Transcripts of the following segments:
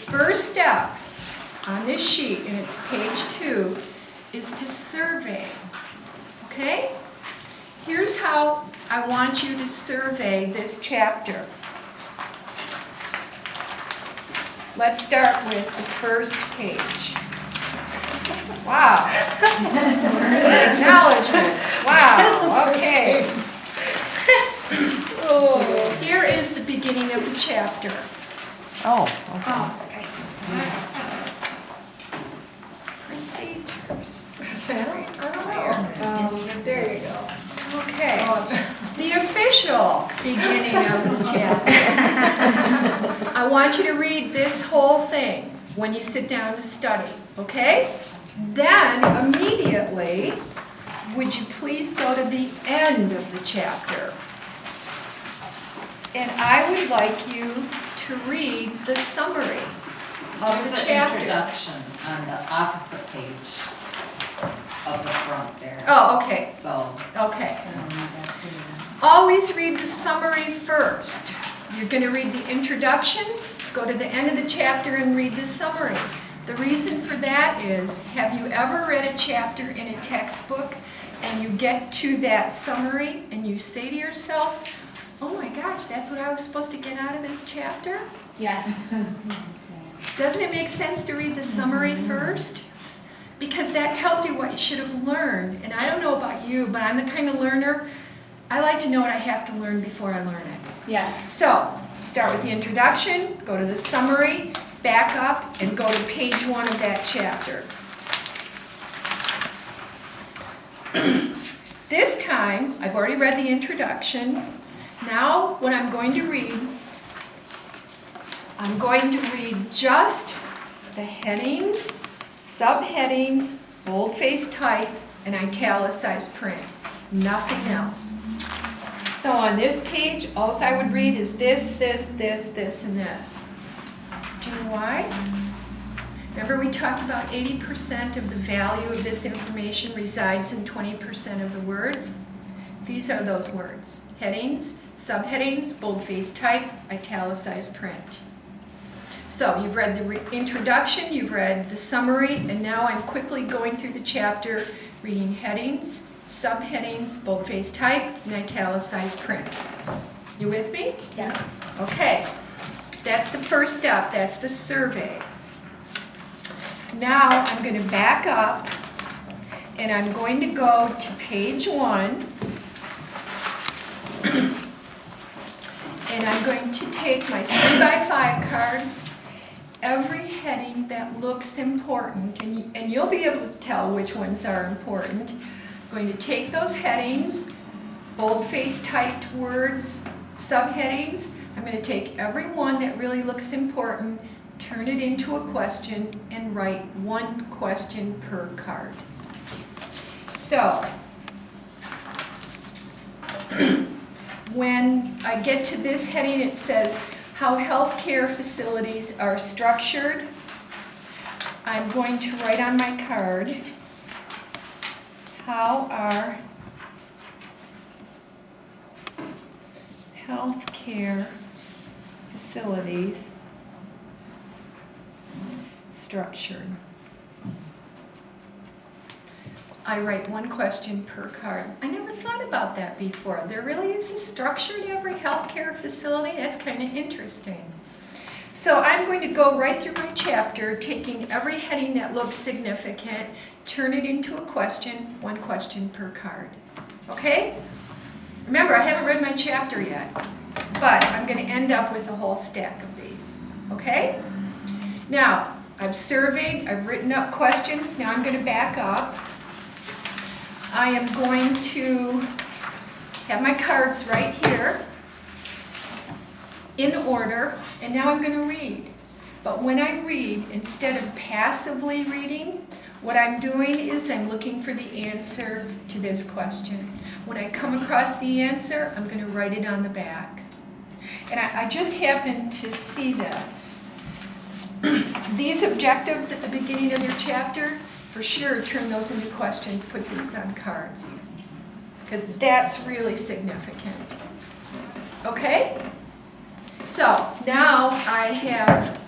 first step on this sheet, and it's page 2, is to survey. Okay? Here's how I want you to survey this chapter. Let's start with the first page. Wow. Acknowledgement. Wow. Okay. Here is the beginning of the chapter. Oh, okay. Procedures. There you go. Okay. The official beginning of the chapter. I want you to read this whole thing when you sit down to study, okay? Then immediately, would you please go to the end of the chapter? And I would like you to read the summary of the There's an chapter. introduction on the opposite page of the front there. Oh, okay, So, okay. Always read the summary first. You're going to read the introduction, go to the end of the chapter and read the summary. The reason for that is, have you ever read a chapter in a textbook and you get to that summary and you say to yourself, oh my gosh, that's what I was supposed to get out of this chapter? Yes. Doesn't it make sense to read the summary first? Because that tells you what you should have learned. And I don't know about you, but I'm the kind of learner, I like to know what I have to learn before I learn it. Yes. So, start with the introduction, go to the summary, back up, and go to page 1 of that chapter. This time, I've already read the introduction. Now, what I'm going to read just the headings, subheadings, boldface type, and italicized print. Nothing else. So on this page, all I would read is this, and this. Do you know why? Remember we talked about 80% of the value of this information resides in 20% of the words? These are those words. Headings, subheadings, boldface type, italicized print. So you've read the introduction, you've read the summary, and now I'm quickly going through the chapter reading headings, subheadings, boldface type, and italicized print. You with me? Yes. Okay. That's the first step. That's the survey. Now I'm going to back up and I'm going to go to page 1 and I'm going to take my 3x5 cards, every heading that looks important, and you'll be able to tell which ones are important. I'm going to take those headings, boldface typed words, subheadings. I'm going to take every one that really looks important, turn it into a question, and write one question per card. So, when I get to this heading, it says how healthcare facilities are structured. I'm going to write on my card, how are healthcare facilities structured. I write one question per card. I never thought about that before. There really is a structure to every healthcare facility. That's kind of interesting. So I'm going to go right through my chapter, taking every heading that looks significant, turn it into a question, one question per card. Okay? Remember, I haven't read my chapter yet, but I'm going to end up with a whole stack of these. Okay? Now, I've surveyed, I've written up questions. Now I'm going to back up. I am going to have my cards right here in order, and now I'm going to read. But when I read, instead of passively reading, what I'm doing is I'm looking for the answer to this question. When I come across the answer, I'm going to write it on the back. And I just happened to see this. These objectives at the beginning of your chapter, for sure, turn those into questions, put these on cards. Because that's really significant. Okay? So, now I have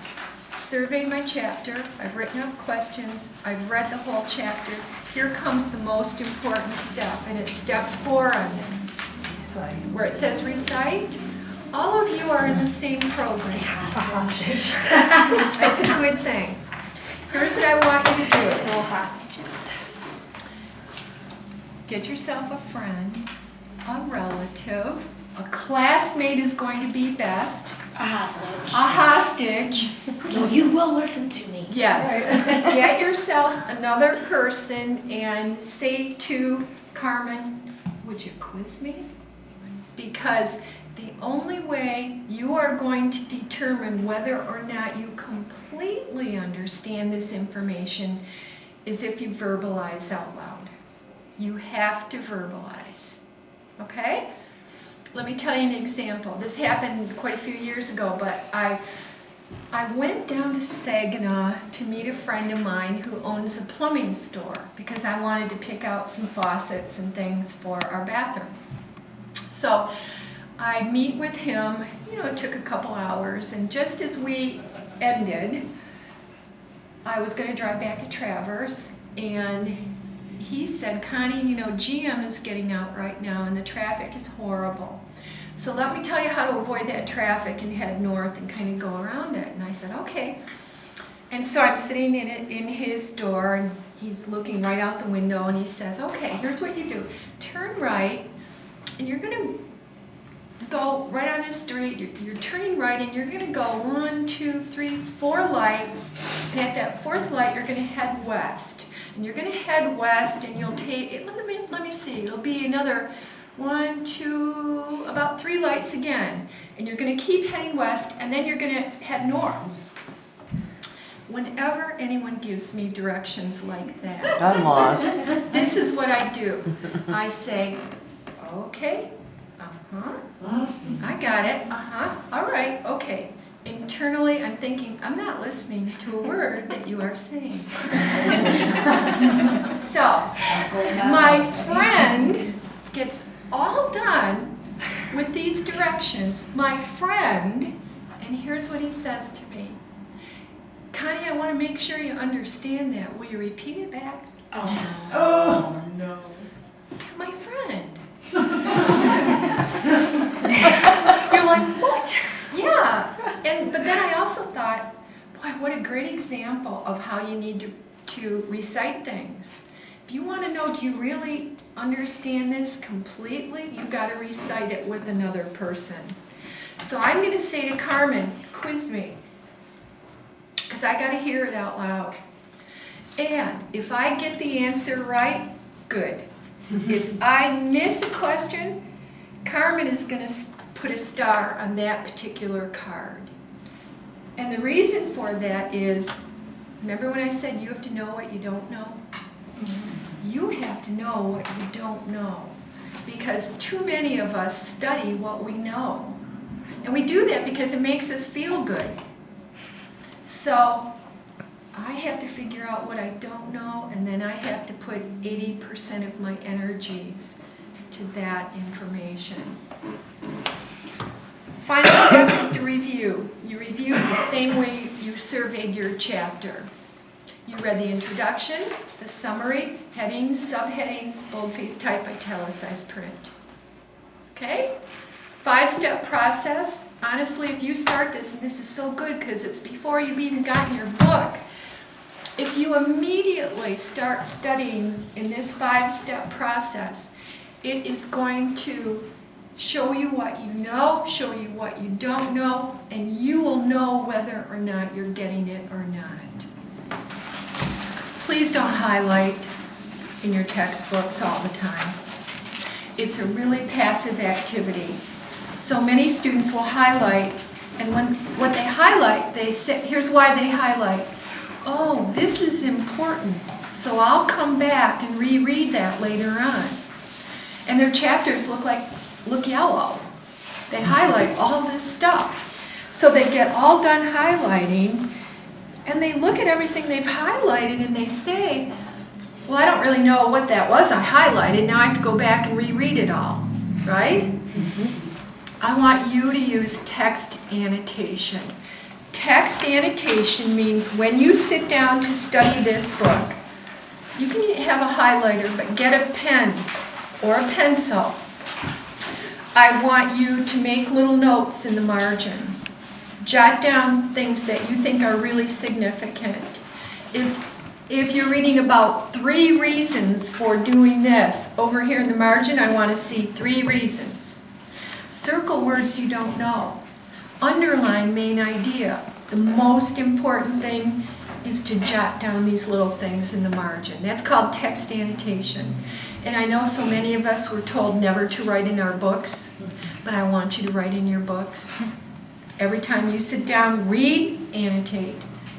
surveyed my chapter, I've written up questions, I've read the whole chapter. Here comes the most important step, and it's step 4 on this, where it says recite. All of you are in the same program. Hostage. It's a good thing. Here's what I want you to do. Little hostages. Get yourself a friend, a relative, a classmate is going to be best, A hostage. a hostage. No, you will listen to me. Yes. Get yourself another person and say to Carmen, would you quiz me? Because the only way you are going to determine whether or not you completely understand this information is if you verbalize out loud. You have to verbalize. Okay? Let me tell you an example. This happened quite a few years ago, but I went down to Saginaw to meet a friend of mine who owns a plumbing store because I wanted to pick out some faucets and things for our bathroom. So I meet with him, it took a couple hours, and just as we ended, I was going to drive back to Traverse, and he said, Connie, GM is getting out right now and the traffic is horrible. So let me tell you how to avoid that traffic and head north and kind of go around it. And I said, okay. And so I'm sitting in his door, and he's looking right out the window, and he says, okay, here's what you do. Turn right, and you're going to go right on the street. You're turning right, and you're going to go 1, 2, 3, 4 lights. And at that 4th light, you're going to head west. And you're going to head west, and you'll take, let me see, it'll be another 1, 2, about 3 lights again. And you're going to keep heading west, and then you're going to head north. Whenever anyone gives me directions like that, I'm lost. this is what I do. I say, okay, I got it, all right, okay. Internally, I'm thinking, I'm not listening to a word that you are saying. So, my friend gets all done with these directions. My friend, and here's what he says to me. Connie, I want to make sure you understand that. Will you repeat it back? Oh no. My friend. You're like, what? Yeah, but then I also thought, boy, what a great example of how you need to recite things. If you want to know, do you really understand this completely? You've got to recite it with another person. So I'm going to say to Carmen, quiz me, because I got to hear it out loud. And if I get the answer right, good. If I miss a question, Carmen is going to put a star on that particular card. And the reason for that is, remember when I said you have to know what you don't know? You have to know what you don't know, because too many of us study what we know. And we do that because it makes us feel good. So I have to figure out what I don't know, and then I have to put 80% of my energies to that information. Final step is to review. You review the same way you surveyed your chapter. You read the introduction, the summary, headings, subheadings, boldface type, italicized print. Okay? 5-step process. Honestly, if you start this, and this is so good because it's before you've even gotten your book, if you immediately start studying in this 5-step process, it is going to show you what you know, show you what you don't know, and you will know whether or not you're getting it or not. Please don't highlight in your textbooks all the time. It's a really passive activity. So many students will highlight, and what they highlight, they say, here's why they highlight. Oh, this is important, so I'll come back and reread that later on. And their chapters look yellow. They highlight all this stuff. So they get all done highlighting, and they look at everything they've highlighted and they say, well, I don't really know what that was I highlighted. Now I have to go back and reread it all, right? I want you to use text annotation. text annotation means when you sit down to study this book, you can have a highlighter, but get a pen or a pencil. I want you to make little notes in the margin. Jot down things that you think are really significant. If you're reading about 3 reasons for doing this, over here in the margin, I want to see 3 reasons. Circle words you don't know. Underline main idea. The most important thing is to jot down these little things in the margin. That's called text annotation. And I know so many of us were told never to write in our books, but I want you to write in your books. Every time you sit down, read, annotate,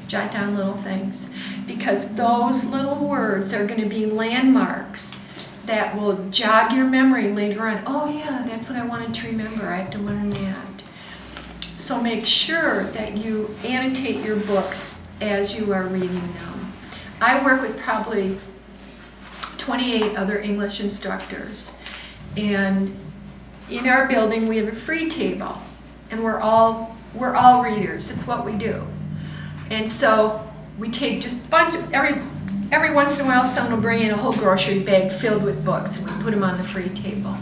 jot down little things. Because those little words are going to be landmarks that will jog your memory later on. Oh yeah, that's what I wanted to remember. I have to learn that. So make sure that you annotate your books as you are reading them. I work with probably 28 other English instructors. And in our building we have a free table. And we're all readers. It's what we do. And so we take just a bunch of, every once in a while someone will bring in a whole grocery bag filled with books and we put them on the free table.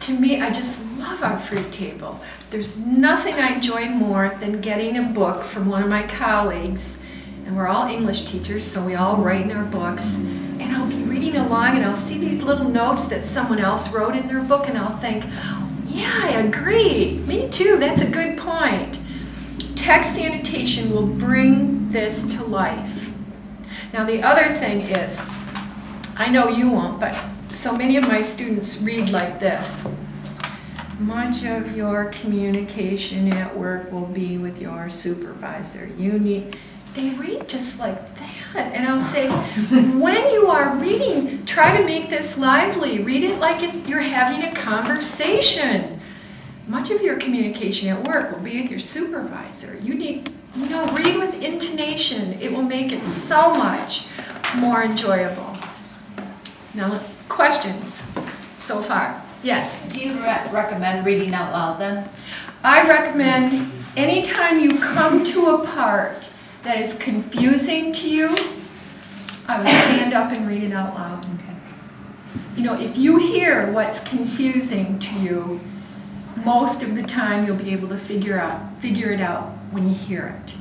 To me, I just love our free table. There's nothing I enjoy more than getting a book from one of my colleagues, and we're all English teachers, so we all write in our books, and I'll be reading along and I'll see these little notes that someone else wrote in their book and I'll think, yeah, I agree. Me too, that's a good point. Text annotation will bring this to life. Now the other thing is, I know you won't, but so many of my students read like this. Much of your communication at work will be with your supervisor. They read just like that. And I'll say, when you are reading, try to make this lively. Read it like you're having a conversation. Much of your communication at work will be with your supervisor. You need, read with intonation. It will make it so much more enjoyable. Now, questions so far? Yes? Do you recommend reading out loud then? I recommend anytime you come to a part that is confusing to you, I would stand up and read it out loud. Okay. If you hear what's confusing to you, most of the time you'll be able to figure it out when you hear it.